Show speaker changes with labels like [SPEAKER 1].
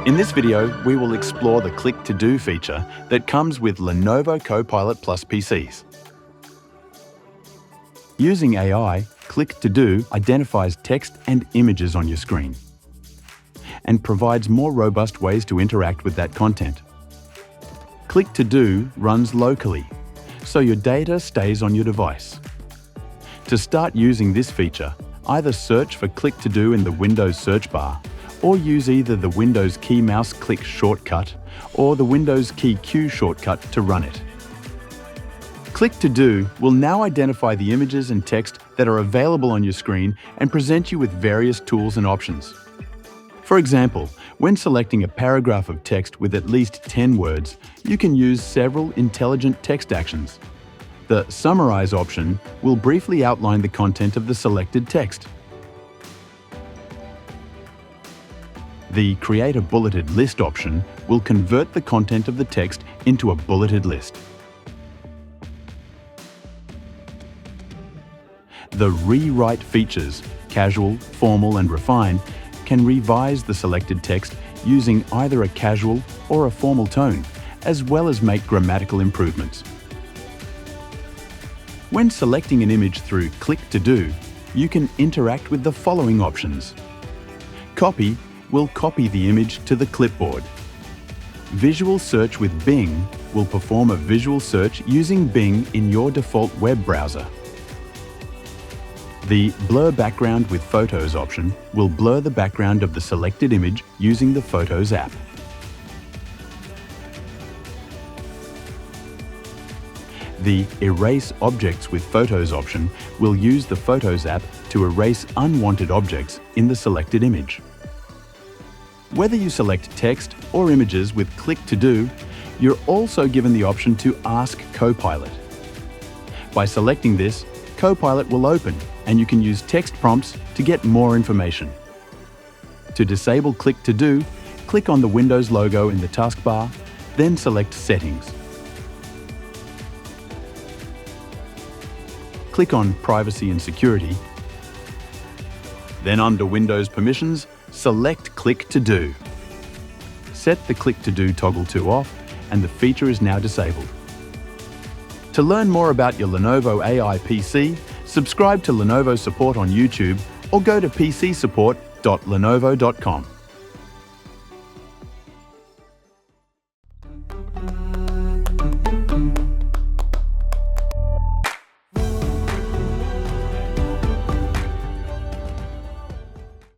[SPEAKER 1] In this video, we will explore the Click to Do feature that comes with Lenovo Copilot Plus PCs. Using AI, Click to Do identifies text and images on your screen and provides more robust ways to interact with that content. Click to Do runs locally, so your data stays on your device. To start using this feature, either search for Click to Do in the Windows search bar, or use either the Windows key mouse click shortcut or the Windows key Q shortcut to run it. Click to Do will now identify the images and text that are available on your screen and present you with various tools and options. For example, when selecting a paragraph of text with at least 10 words, you can use several intelligent text actions. The Summarize option will briefly outline the content of the selected text. The Create a Bulleted List option will convert the content of the text into a bulleted list. The Rewrite features, casual, formal, and refined, can revise the selected text using either a casual or a formal tone, as well as make grammatical improvements. When selecting an image through Click to Do, you can interact with the following options. Copy will copy the image to the clipboard. Visual Search with Bing will perform a visual search using Bing in your default web browser. The Blur Background with Photos option will blur the background of the selected image using the Photos app. The Erase Objects with Photos option will use the Photos app to erase unwanted objects in the selected image. Whether you select text or images with Click to Do, you're also given the option to Ask Copilot. By selecting this, Copilot will open and you can use text prompts to get more information. To disable Click to Do, click on the Windows logo in the taskbar, then select Settings. Click on Privacy and Security. Then under Windows Permissions, select Click to Do. Set the Click to Do toggle to off and the feature is now disabled. To learn more about your Lenovo AI PC, subscribe to Lenovo Support on YouTube or go to pcsupport.lenovo.com.